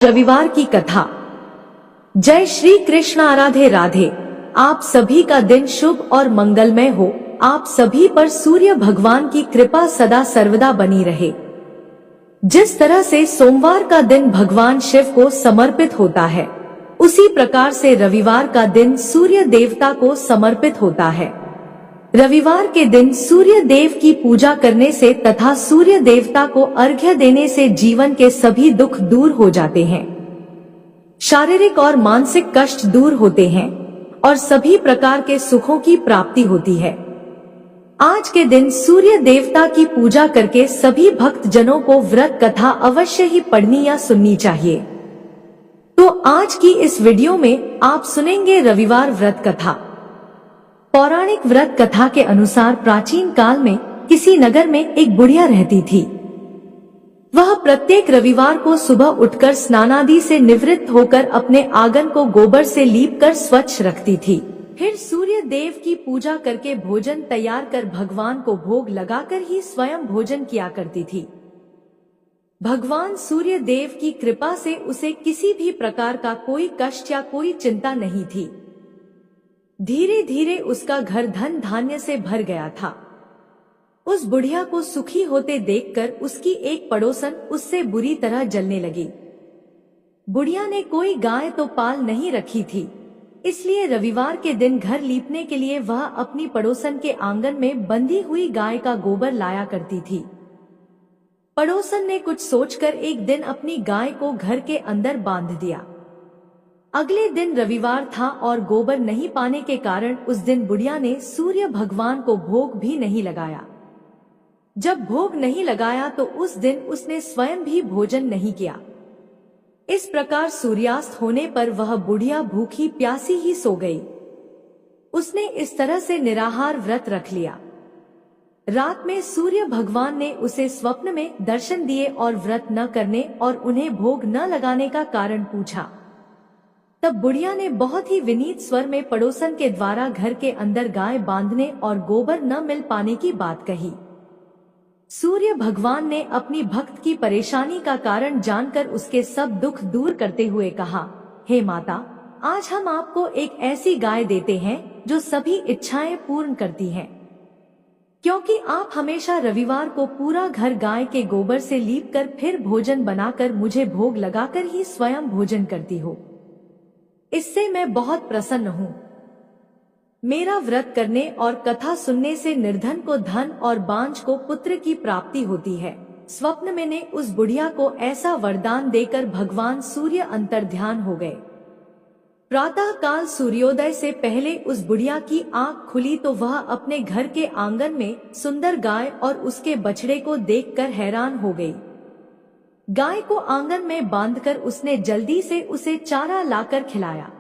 रविवार की कथा। जय श्री कृष्ण। राधे राधे। आप सभी का दिन शुभ और मंगलमय हो। आप सभी पर सूर्य भगवान की कृपा सदा सर्वदा बनी रहे। जिस तरह से सोमवार का दिन भगवान शिव को समर्पित होता है, उसी प्रकार से रविवार का दिन सूर्य देवता को समर्पित होता है। रविवार के दिन सूर्य देव की पूजा करने से तथा सूर्य देवता को अर्घ्य देने से जीवन के सभी दुख दूर हो जाते हैं, शारीरिक और मानसिक कष्ट दूर होते हैं और सभी प्रकार के सुखों की प्राप्ति होती है। आज के दिन सूर्य देवता की पूजा करके सभी भक्त जनों को व्रत कथा अवश्य ही पढ़नी या सुननी चाहिए। तो आज की इस वीडियो में आप सुनेंगे रविवार व्रत कथा। पौराणिक व्रत कथा के अनुसार प्राचीन काल में किसी नगर में एक बुढ़िया रहती थी। वह प्रत्येक रविवार को सुबह उठकर स्नानादि से निवृत्त होकर अपने आंगन को गोबर से लीपकर स्वच्छ रखती थी। फिर सूर्य देव की पूजा करके भोजन तैयार कर भगवान को भोग लगाकर ही स्वयं भोजन किया करती थी। भगवान सूर्य देव की कृपा से उसे किसी भी प्रकार का कोई कष्ट या कोई चिंता नहीं थी। धीरे धीरे उसका घर धन धान्य से भर गया था। उस बुढ़िया को सुखी होते देखकर उसकी एक पड़ोसन उससे बुरी तरह जलने लगी। बुढ़िया ने कोई गाय तो पाल नहीं रखी थी, इसलिए रविवार के दिन घर लीपने के लिए वह अपनी पड़ोसन के आंगन में बंधी हुई गाय का गोबर लाया करती थी। पड़ोसन ने कुछ सोचकर एक दिन अपनी गाय को घर के अंदर बांध दिया। अगले दिन रविवार था और गोबर नहीं पाने के कारण उस दिन बुढ़िया ने सूर्य भगवान को भोग भी नहीं लगाया। जब भोग नहीं लगाया तो उस दिन उसने स्वयं भी भोजन नहीं किया। इस प्रकार सूर्यास्त होने पर वह बुढ़िया भूखी प्यासी ही सो गई। उसने इस तरह से निराहार व्रत रख लिया। रात में सूर्य भगवान ने उसे स्वप्न में दर्शन दिए और व्रत न करने और उन्हें भोग न लगाने का कारण पूछा। तब बुढ़िया ने बहुत ही विनीत स्वर में पड़ोसन के द्वारा घर के अंदर गाय बांधने और गोबर न मिल पाने की बात कही। सूर्य भगवान ने अपनी भक्त की परेशानी का कारण जानकर उसके सब दुख दूर करते हुए कहा, हे माता, आज हम आपको एक ऐसी गाय देते हैं जो सभी इच्छाएं पूर्ण करती है। क्योंकि आप हमेशा रविवार को पूरा घर गाय के गोबर से लीपकर फिर भोजन बनाकर मुझे भोग लगाकर ही स्वयं भोजन करती हो, इससे मैं बहुत प्रसन्न हूँ। मेरा व्रत करने और कथा सुनने से निर्धन को धन और बांझ को पुत्र की प्राप्ति होती है। स्वप्न में ने उस बुढ़िया को ऐसा वरदान देकर भगवान सूर्य अंतर्ध्यान हो गए। प्रातः काल सूर्योदय से पहले उस बुढ़िया की आंख खुली तो वह अपने घर के आंगन में सुंदर गाय और उसके बछड़े को देखकर हैरान हो गई। गाय को आंगन में बांधकर उसने जल्दी से उसे चारा लाकर खिलाया।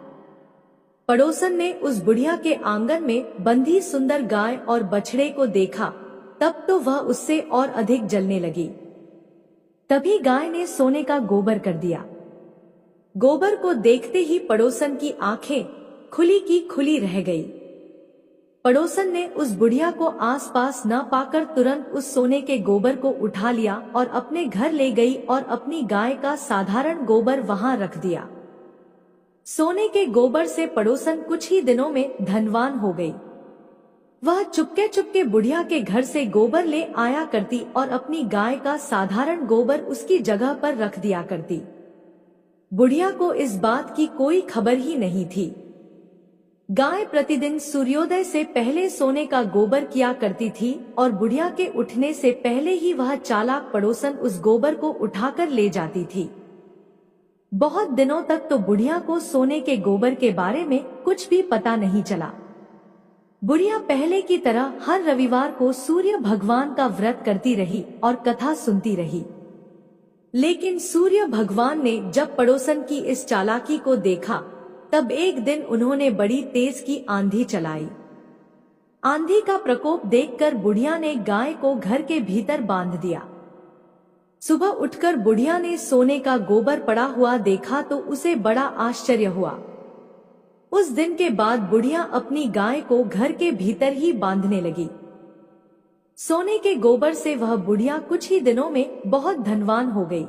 पड़ोसन ने उस बुढ़िया के आंगन में बंधी सुंदर गाय और बछड़े को देखा, तब तो वह उससे और अधिक जलने लगी। तभी गाय ने सोने का गोबर कर दिया। गोबर को देखते ही पड़ोसन की आंखें खुली की खुली रह गई। पड़ोसन ने उस बुढ़िया को आसपास न पाकर तुरंत उस सोने के गोबर को उठा लिया और अपने घर ले गई और अपनी गाय का साधारण गोबर वहां रख दिया। सोने के गोबर से पड़ोसन कुछ ही दिनों में धनवान हो गई। वह चुपके चुपके बुढ़िया के घर से गोबर ले आया करती और अपनी गाय का साधारण गोबर उसकी जगह पर रख दिया करती। बुढ़िया को इस बात की कोई खबर ही नहीं थी। गाय प्रतिदिन सूर्योदय से पहले सोने का गोबर किया करती थी और बुढ़िया के उठने से पहले ही वह चालाक पड़ोसन उस गोबर को उठाकर ले जाती थी। बहुत दिनों तक तो बुढ़िया को सोने के गोबर के बारे में कुछ भी पता नहीं चला। बुढ़िया पहले की तरह हर रविवार को सूर्य भगवान का व्रत करती रही और कथा सुनती रही। लेकिन सूर्य भगवान ने जब पड़ोसन की इस चालाकी को देखा, तब एक दिन उन्होंने बड़ी तेज की आंधी चलाई। आंधी का प्रकोप देखकर बुढ़िया ने गाय को घर के भीतर बांध दिया। सुबह उठकर बुढ़िया ने सोने का गोबर पड़ा हुआ देखा तो उसे बड़ा आश्चर्य हुआ। उस दिन के बाद बुढ़िया अपनी गाय को घर के भीतर ही बांधने लगी। सोने के गोबर से वह बुढ़िया कुछ ही दिनों में बहुत धनवान हो गई।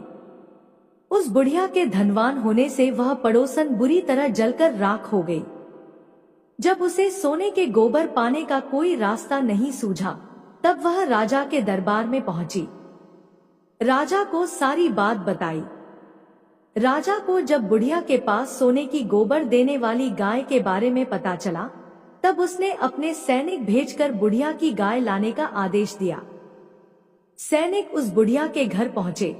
उस बुढ़िया के धनवान होने से वह पड़ोसन बुरी तरह जलकर राख हो गई। जब उसे सोने के गोबर पाने का कोई रास्ता नहीं सूझा, तब वह राजा के दरबार में पहुंची। राजा को सारी बात बताई। राजा को जब बुढ़िया के पास सोने की गोबर देने वाली गाय के बारे में पता चला, तब उसने अपने सैनिक भेजकर बुढ़िया की गाय लाने का आदेश दिया। सैनिक उस बुढ़िया के घर पहुंचे।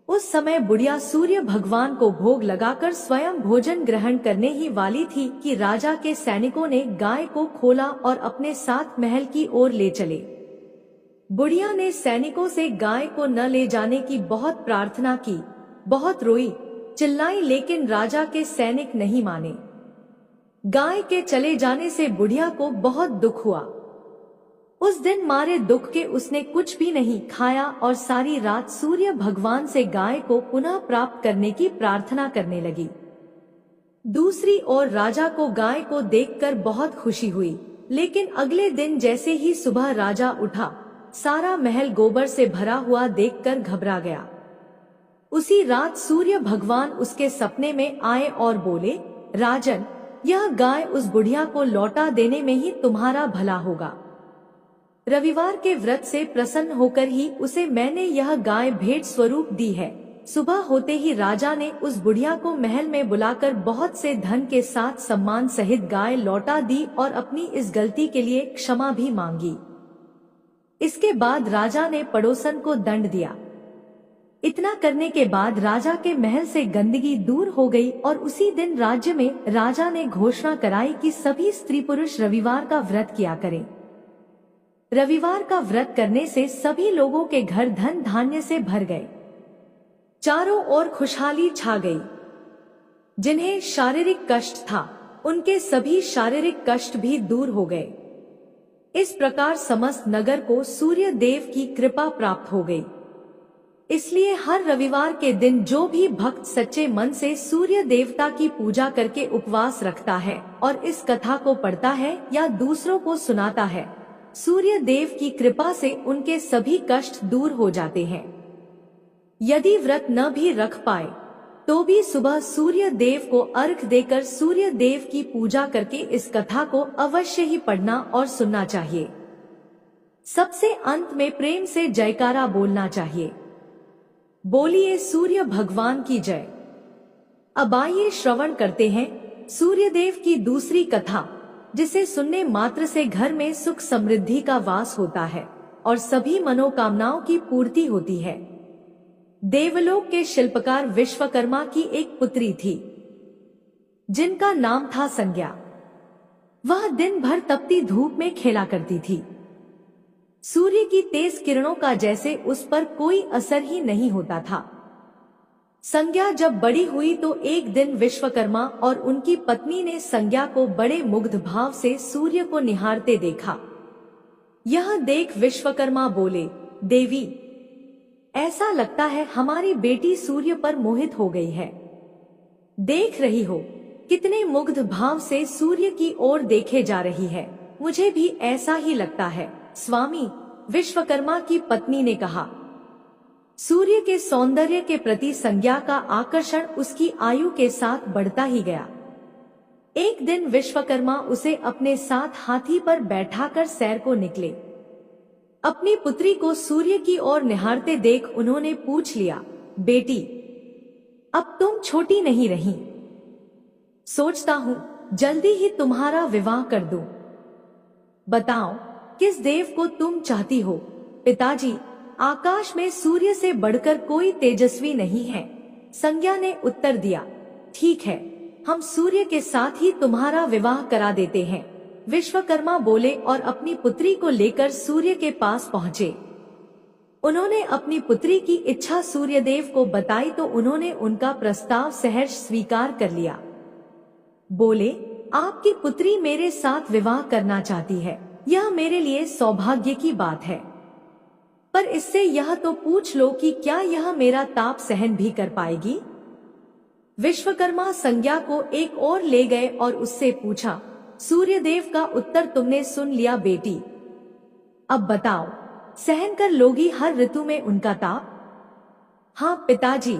उस समय बुढ़िया सूर्य भगवान को भोग लगाकर स्वयं भोजन ग्रहण करने ही वाली थी कि राजा के सैनिकों ने गाय को खोला और अपने साथ महल की ओर ले चले। बुढ़िया ने सैनिकों से गाय को न ले जाने की बहुत प्रार्थना की, बहुत रोई, चिल्लाई, लेकिन राजा के सैनिक नहीं माने। गाय के चले जाने से बुढ़िया को बहुत दुख हुआ। उस दिन मारे दुख के उसने कुछ भी नहीं खाया और सारी रात सूर्य भगवान से गाय को पुनः प्राप्त करने की प्रार्थना करने लगी। दूसरी ओर राजा को गाय को देखकर बहुत खुशी हुई, लेकिन अगले दिन जैसे ही सुबह राजा उठा, सारा महल गोबर से भरा हुआ देखकर घबरा गया। उसी रात सूर्य भगवान उसके सपने में आए और बोले, राजन, यह गाय उस बुढ़िया को लौटा देने में ही तुम्हारा भला होगा। रविवार के व्रत से प्रसन्न होकर ही उसे मैंने यह गाय भेंट स्वरूप दी है। सुबह होते ही राजा ने उस बुढ़िया को महल में बुलाकर बहुत से धन के साथ सम्मान सहित गाय लौटा दी और अपनी इस गलती के लिए क्षमा भी मांगी। इसके बाद राजा ने पड़ोसन को दंड दिया। इतना करने के बाद राजा के महल से गंदगी दूर हो गई और उसी दिन राज्य में राजा ने घोषणा कराई कि सभी स्त्री पुरुष रविवार का व्रत किया करें। रविवार का व्रत करने से सभी लोगों के घर धन धान्य से भर गए। चारों ओर खुशहाली छा गई। जिन्हें शारीरिक कष्ट था, उनके सभी शारीरिक कष्ट भी दूर हो गए। इस प्रकार समस्त नगर को सूर्य देव की कृपा प्राप्त हो गई। इसलिए हर रविवार के दिन जो भी भक्त सच्चे मन से सूर्य देवता की पूजा करके उपवास रखता है और इस कथा को पढ़ता है या दूसरों को सुनाता है, सूर्य देव की कृपा से उनके सभी कष्ट दूर हो जाते हैं। यदि व्रत न भी रख पाए तो भी सुबह सूर्य देव को अर्घ देकर सूर्य देव की पूजा करके इस कथा को अवश्य ही पढ़ना और सुनना चाहिए। सबसे अंत में प्रेम से जयकारा बोलना चाहिए। बोलिए सूर्य भगवान की जय। अब आइए श्रवण करते हैं सूर्य देव की दूसरी कथा, जिसे सुनने मात्र से घर में सुख समृद्धि का वास होता है और सभी मनोकामनाओं की पूर्ति होती है। देवलोक के शिल्पकार विश्वकर्मा की एक पुत्री थी, जिनका नाम था संज्ञा। वह दिन भर तपती धूप में खेला करती थी। सूर्य की तेज किरणों का जैसे उस पर कोई असर ही नहीं होता था। संज्ञा जब बड़ी हुई तो एक दिन विश्वकर्मा और उनकी पत्नी ने संज्ञा को बड़े मुग्ध भाव से सूर्य को निहारते देखा। यह देख विश्वकर्मा बोले, देवी, ऐसा लगता है हमारी बेटी सूर्य पर मोहित हो गई है। देख रही हो कितने मुग्ध भाव से सूर्य की ओर देखे जा रही है। मुझे भी ऐसा ही लगता है स्वामी, विश्वकर्मा की पत्नी ने कहा। सूर्य के सौंदर्य के प्रति संज्ञा का आकर्षण उसकी आयु के साथ बढ़ता ही गया। एक दिन विश्वकर्मा उसे अपने साथ हाथी पर बैठाकर सैर को निकले। अपनी पुत्री को सूर्य की ओर निहारते देख उन्होंने पूछ लिया, बेटी, अब तुम छोटी नहीं रही। सोचता हूँ जल्दी ही तुम्हारा विवाह कर दूं। बताओ किस देव को तुम चाहती हो? पिताजी, आकाश में सूर्य से बढ़कर कोई तेजस्वी नहीं है, संज्ञा ने उत्तर दिया। ठीक है, हम सूर्य के साथ ही तुम्हारा विवाह करा देते हैं, विश्वकर्मा बोले और अपनी पुत्री को लेकर सूर्य के पास पहुँचे। उन्होंने अपनी पुत्री की इच्छा सूर्यदेव को बताई तो उन्होंने उनका प्रस्ताव सहर्ष स्वीकार कर लिया। बोले, आपकी पुत्री मेरे साथ विवाह करना चाहती है, यह मेरे लिए सौभाग्य की बात है, पर इससे यह तो पूछ लो कि क्या यह मेरा ताप सहन भी कर पाएगी? विश्वकर्मा संज्ञा को एक और ले गए और उससे पूछा, सूर्यदेव का उत्तर तुमने सुन लिया बेटी, अब बताओ सहन कर लोगी हर ऋतु में उनका ताप? हाँ पिताजी,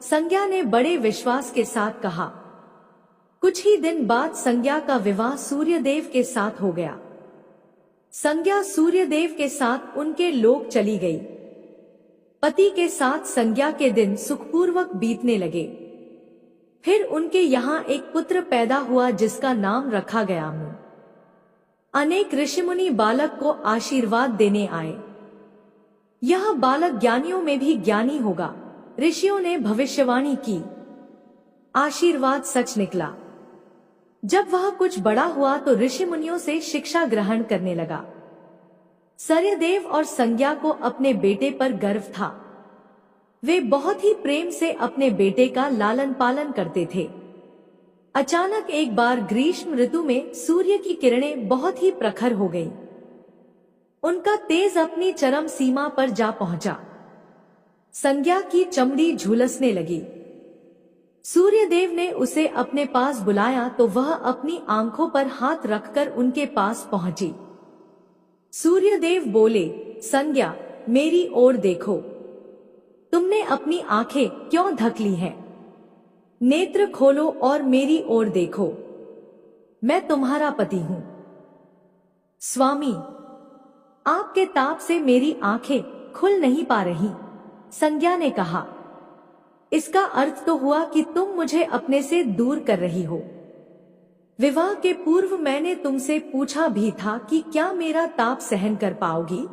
संज्ञा ने बड़े विश्वास के साथ कहा। कुछ ही दिन बाद संज्ञा का विवाह सूर्यदेव के साथ हो गया। संज्ञा सूर्यदेव के साथ उनके लोक चली गई। पति के साथ संज्ञा के दिन सुखपूर्वक बीतने लगे। फिर उनके यहाँ एक पुत्र पैदा हुआ जिसका नाम रखा गया मनु। अनेक ऋषिमुनि बालक को आशीर्वाद देने आए। यह बालक ज्ञानियों में भी ज्ञानी होगा। ऋषियों ने भविष्यवाणी की। आशीर्वाद सच निकला। जब वह कुछ बड़ा हुआ तो ऋषि मुनियों से शिक्षा ग्रहण करने लगा। सूर्यदेव और संज्ञा को अपने बेटे पर गर्व था। वे बहुत ही प्रेम से अपने बेटे का लालन पालन करते थे। अचानक एक बार ग्रीष्म ऋतु में सूर्य की किरणें बहुत ही प्रखर हो गईं। उनका तेज अपनी चरम सीमा पर जा पहुंचा। संज्ञा की चमड़ी झुलसने लगी। सूर्यदेव ने उसे अपने पास बुलाया तो वह अपनी आंखों पर हाथ रखकर उनके पास पहुंची। सूर्यदेव बोले, संज्ञा, मेरी ओर देखो। तुमने अपनी आंखें क्यों ढक ली हैं? नेत्र खोलो और मेरी ओर देखो। मैं तुम्हारा पति हूं। स्वामी, आपके ताप से मेरी आंखें खुल नहीं पा रही, संज्ञा ने कहा। इसका अर्थ तो हुआ कि तुम मुझे अपने से दूर कर रही हो। विवाह के पूर्व मैंने तुमसे पूछा भी था कि क्या मेरा ताप सहन कर पाओगी?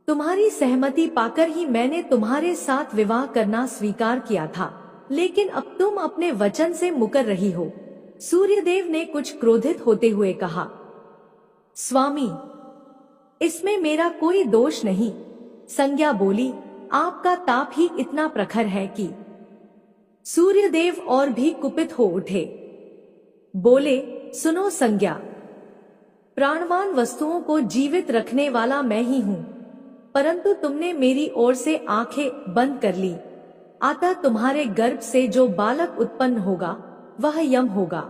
तुम्हारी सहमति पाकर ही मैंने तुम्हारे साथ विवाह करना स्वीकार किया था, लेकिन अब तुम अपने वचन से मुकर रही हो। सूर्यदेव ने कुछ क्रोधित होते हुए कहा। स्वामी, इसमें मेरा कोई दोष नहीं, संज्ञा बोली। आपका ताप ही इतना प्रखर है कि सूर्यदेव और भी कुपित हो उठे। बोले, सुनो संज्ञा, प्राणवान वस्तुओं को जीवित रखने वाला मैं ही हूं, परंतु तुमने मेरी ओर से आंखें बंद कर ली। अतः तुम्हारे गर्भ से जो बालक उत्पन्न होगा वह यम होगा।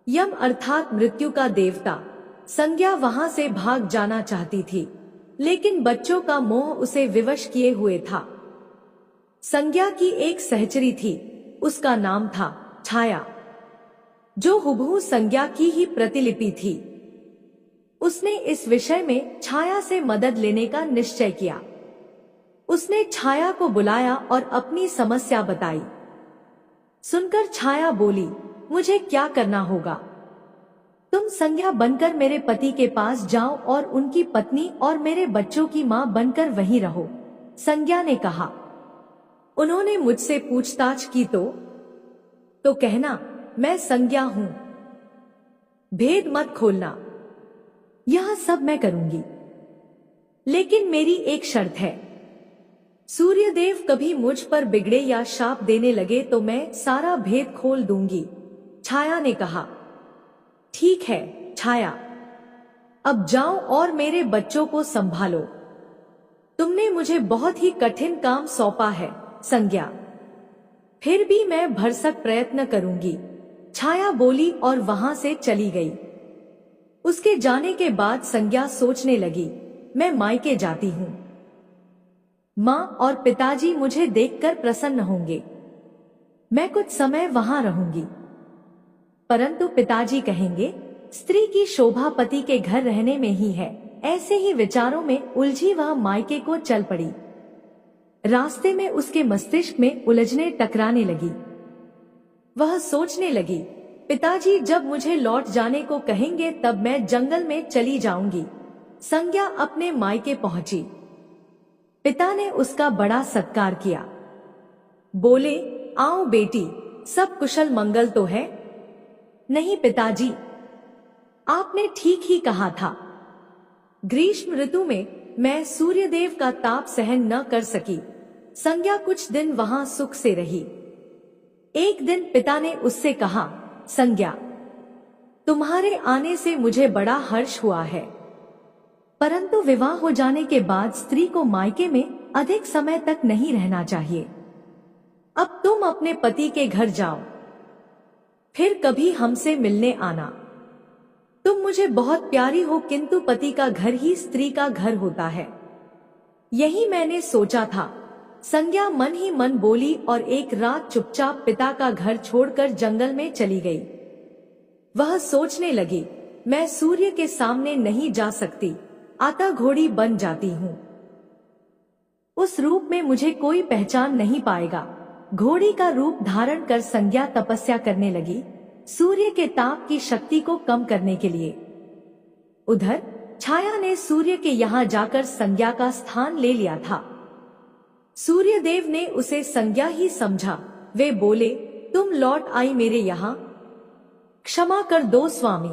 यम अर्थात मृत्यु का देवता। संज्ञा वहां से भाग जाना चाहती थी, लेकिन बच्चों का मोह उसे विवश किए हुए था। संज्ञा की एक सहचरी थी, उसका नाम था छाया, जो हुबहू संज्ञा की ही प्रतिलिपि थी। उसने इस विषय में छाया से मदद लेने का निश्चय किया। उसने छाया को बुलाया और अपनी समस्या बताई। सुनकर छाया बोली, मुझे क्या करना होगा? तुम संज्ञा बनकर मेरे पति के पास जाओ और उनकी पत्नी और मेरे बच्चों की मां बनकर वहीं रहो, संज्ञा ने कहा। उन्होंने मुझसे पूछताछ की तो कहना, मैं संज्ञा हूं, भेद मत खोलना। यह सब मैं करूंगी, लेकिन मेरी एक शर्त है। सूर्यदेव कभी मुझ पर बिगड़े या शाप देने लगे तो मैं सारा भेद खोल दूंगी, छाया ने कहा। ठीक है छाया, अब जाओ और मेरे बच्चों को संभालो। तुमने मुझे बहुत ही कठिन काम सौंपा है, संज्ञा। फिर भी मैं भरसक प्रयत्न करूंगी, छाया बोली और वहां से चली गई। उसके जाने के बाद संज्ञा सोचने लगी, मैं मायके जाती हूं। मां और पिताजी मुझे देखकर प्रसन्न होंगे। मैं कुछ समय वहां रहूंगी, परंतु पिताजी कहेंगे, स्त्री की शोभा पति के घर रहने में ही है। ऐसे ही विचारों में उलझी वह मायके को चल पड़ी। रास्ते में उसके मस्तिष्क में उलझने टकराने लगी। वह सोचने लगी, पिताजी जब मुझे लौट जाने को कहेंगे तब मैं जंगल में चली जाऊंगी। संज्ञा अपने मायके पहुंची। पिता ने उसका बड़ा सत्कार किया। बोले, आओ बेटी, सब कुशल मंगल तो है? नहीं पिताजी, आपने ठीक ही कहा था। ग्रीष्म ऋतु में मैं सूर्यदेव का ताप सहन न कर सकी। संज्ञा कुछ दिन वहां सुख से रही। एक दिन पिता ने उससे कहा, संज्ञा, तुम्हारे आने से मुझे बड़ा हर्ष हुआ है, परंतु विवाह हो जाने के बाद स्त्री को मायके में अधिक समय तक नहीं रहना चाहिए। अब तुम अपने पति के घर जाओ, फिर कभी हमसे मिलने आना। तुम मुझे बहुत प्यारी हो, किंतु पति का घर ही स्त्री का घर होता है। यही मैंने सोचा था, संज्ञा मन ही मन बोली और एक रात चुपचाप पिता का घर छोड़कर जंगल में चली गई। वह सोचने लगी, मैं सूर्य के सामने नहीं जा सकती, आता घोड़ी बन जाती हूँ। उस रूप में मुझे कोई पहचान नहीं पाएगा। घोड़ी का रूप धारण कर संज्ञा तपस्या करने लगी, सूर्य के ताप की शक्ति को कम करने के लिए। उधर छाया ने सूर्य के यहाँ जाकर संज्ञा का स्थान ले लिया था। सूर्य देव ने उसे संज्ञा ही समझा। वे बोले, तुम लौट आई मेरे यहाँ, क्षमा कर दो स्वामी,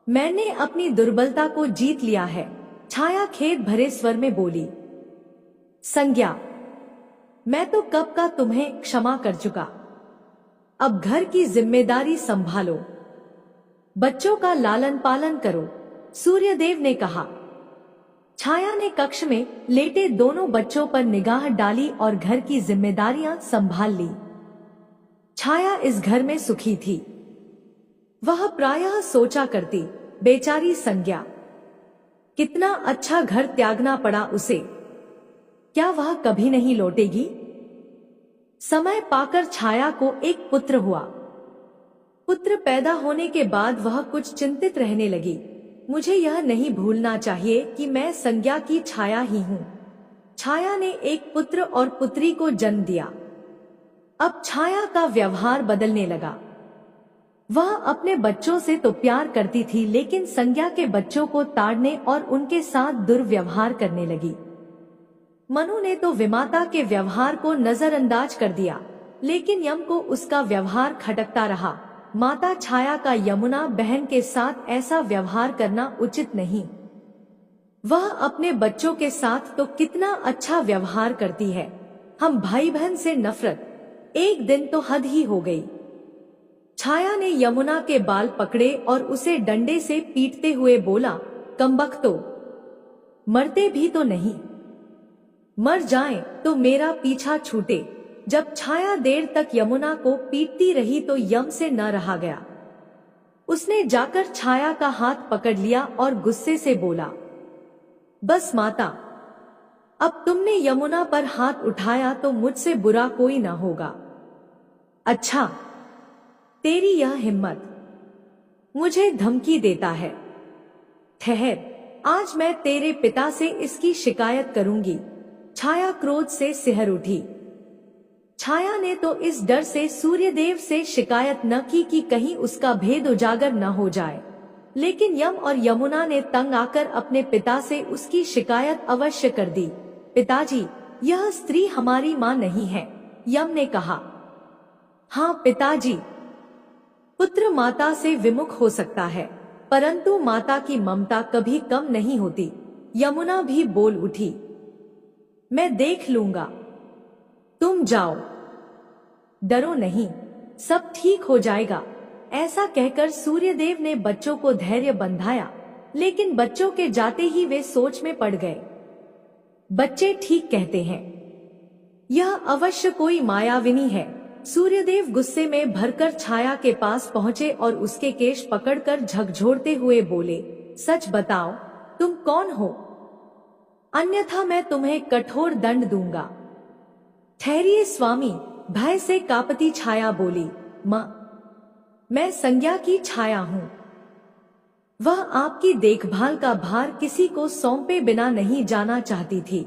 मैंने अपनी दुर्बलता को जीत लिया है। छाया खेद भरे स्वर में बोली, संज्ञा, मैं तो कब का तुम्हें क्षमा कर चुका, अब घर की जिम्मेदारी संभालो, बच्चों का लालन पालन करो, सूर्यदेव ने कहा। छाया ने कक्ष में लेटे दोनों बच्चों पर निगाह डाली और घर की जिम्मेदारियां संभाल ली। छाया इस घर में सुखी थी। वह प्रायः सोचा करती, बेचारी संज्ञा, कितना अच्छा घर त्यागना पड़ा उसे, क्या वह कभी नहीं लौटेगी। समय पाकर छाया को एक पुत्र हुआ। पुत्र पैदा होने के बाद वह कुछ चिंतित रहने लगी। मुझे यह नहीं भूलना चाहिए कि मैं संज्ञा की छाया ही हूँ। छाया ने एक पुत्र और पुत्री को जन्म दिया। अब छाया का व्यवहार बदलने लगा। वह अपने बच्चों से तो प्यार करती थी, लेकिन संज्ञा के बच्चों को ताड़ने और उनके साथ दुर्व्यवहार करने लगी। मनु ने तो विमाता के व्यवहार को नजरअंदाज कर दिया, लेकिन यम को उसका व्यवहार खटकता रहा। माता छाया का यमुना बहन के साथ ऐसा व्यवहार करना उचित नहीं। वह अपने बच्चों के साथ तो कितना अच्छा व्यवहार करती है। हम भाई बहन से नफरत, एक दिन तो हद ही हो गई। छाया ने यमुना के बाल पकड़े और उसे डंडे से पीटते हुए बोला, कमबख्तो, मरते भी तो नहीं, मर जाएं तो मेरा पीछा छूटे। जब छाया देर तक यमुना को पीटती रही तो यम से न रहा गया। उसने जाकर छाया का हाथ पकड़ लिया और गुस्से से बोला, बस माता, अब तुमने यमुना पर हाथ उठाया तो मुझसे बुरा कोई ना होगा। अच्छा, तेरी यह हिम्मत, मुझे धमकी देता है। ठहर, आज मैं तेरे पिता से इसकी शिकायत करूंगी। छाया क्रोध से सिहर उठी। छाया ने तो इस डर से सूर्यदेव से शिकायत न की कि कहीं उसका भेद उजागर न हो जाए, लेकिन यम और यमुना ने तंग आकर अपने पिता से उसकी शिकायत अवश्य कर दी। पिताजी, यह स्त्री हमारी माँ नहीं है, यम ने कहा। हाँ पिताजी, पुत्र माता से विमुख हो सकता है, परंतु माता की ममता कभी कम नहीं होती। यमुना भी बोल उठी, मैं देख लूंगा, तुम जाओ, डरो नहीं, सब ठीक हो जाएगा। ऐसा कहकर सूर्यदेव ने बच्चों को धैर्य बंधाया, लेकिन बच्चों के जाते ही वे सोच में पड़ गए। बच्चे ठीक कहते हैं, यह अवश्य कोई मायाविनी है। सूर्यदेव गुस्से में भरकर छाया के पास पहुंचे और उसके केश पकड़कर झकझोरते हुए बोले, सच बताओ, तुम कौन हो, अन्यथा मैं तुम्हें कठोर दंड दूंगा। ठहरिए स्वामी, भय से कांपती छाया बोली, माँ, मैं संज्ञा की छाया हूँ। वह आपकी देखभाल का भार किसी को सौंपे बिना नहीं जाना चाहती थी,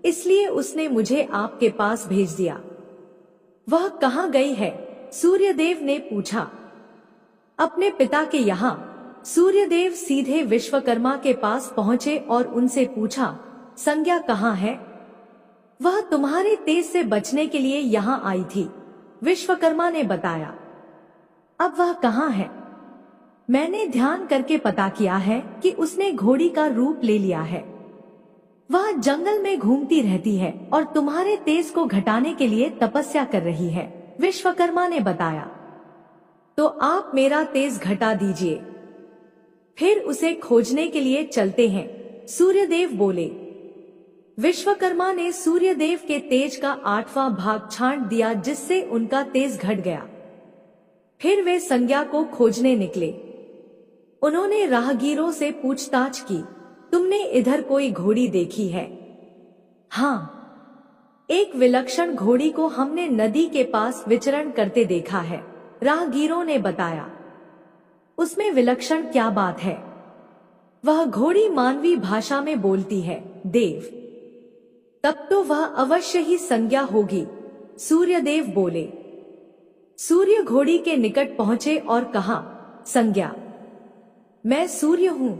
इसलिए उसने मुझे आपके पास भेज दिया। वह कहाँ गई है? सूर्यदेव ने पूछा। अपने पिता के यहाँ। सूर्यदेव सीधे विश्वकर्मा के पास पहुँचे और उनसे पूछा, संज्ञा कहाँ है? वह तुम्हारे तेज से बचने के लिए यहाँ आई थी, विश्वकर्मा ने बताया। अब वह कहाँ है? मैंने ध्यान करके पता किया है कि उसने घोड़ी का रूप ले लिया है। वह जंगल में घूमती रहती है और तुम्हारे तेज को घटाने के लिए तपस्या कर रही है, विश्वकर्मा ने बताया। तो आप मेरा तेज घटा दीजिए, फिर उसे खोजने के लिए चलते हैं, सूर्यदेव बोले। विश्वकर्मा ने सूर्यदेव के तेज का 8वां भाग छांट दिया, जिससे उनका तेज घट गया। फिर वे संज्ञा को खोजने निकले। उन्होंने राहगीरों से पूछताछ की, तुमने इधर कोई घोड़ी देखी है? हाँ, एक विलक्षण घोड़ी को हमने नदी के पास विचरण करते देखा है, राहगीरों ने बताया। उसमें विलक्षण क्या बात है? वह घोड़ी मानवी भाषा में बोलती है, देव। तब तो वह अवश्य ही संज्ञा होगी, सूर्यदेव बोले। सूर्य घोड़ी के निकट पहुंचे और कहा, संज्ञा, मैं सूर्य हूं,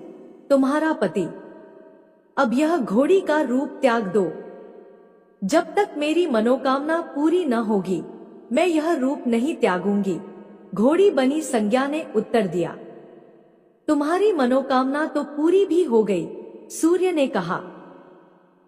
तुम्हारा पति। अब यह घोड़ी का रूप त्याग दो। जब तक मेरी मनोकामना पूरी न होगी, मैं यह रूप नहीं त्यागूंगी। घोड़ी बनी संज्ञा ने उत्तर दिया। तुम्हारी मनोकामना तो पूरी भी हो गई, सूर्य ने कहा।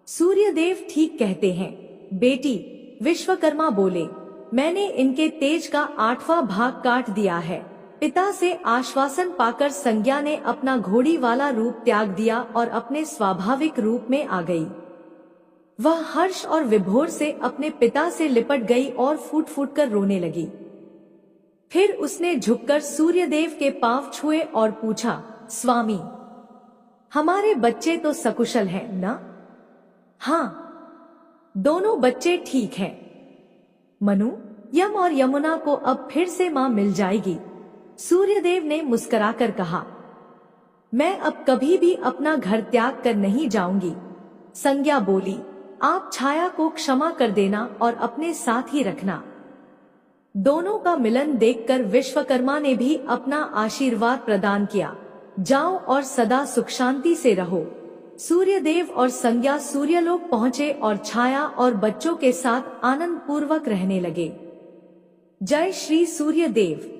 सूर्यदेव ठीक कहते हैं, बेटी, विश्वकर्मा बोले। मैंने इनके तेज का 8वां भाग काट दिया है। पिता से आश्वासन पाकर संज्ञा ने अपना घोड़ी वाला रूप त्याग दिया और अपने स्वाभाविक रूप में आ गई। वह हर्ष और विभोर से अपने पिता से लिपट गई और फूट फूट कर रोने लगी। फिर उसने झुककर सूर्यदेव के पांव छुए और पूछा, स्वामी, हमारे बच्चे तो सकुशल हैं ना? हाँ, दोनों बच्चे ठीक हैं। मनु, यम और यमुना को अब फिर से मां मिल जाएगी, सूर्यदेव ने मुस्कुराकर कहा। मैं अब कभी भी अपना घर त्याग कर नहीं जाऊंगी, संज्ञा बोली। आप छाया को क्षमा कर देना और अपने साथ ही रखना। दोनों का मिलन देखकर विश्वकर्मा ने भी अपना आशीर्वाद प्रदान किया। जाओ और सदा सुख शांति से रहो। सूर्यदेव और संज्ञा सूर्यलोक पहुंचे और छाया और बच्चों के साथ आनंद पूर्वक रहने लगे। जय श्री सूर्यदेव।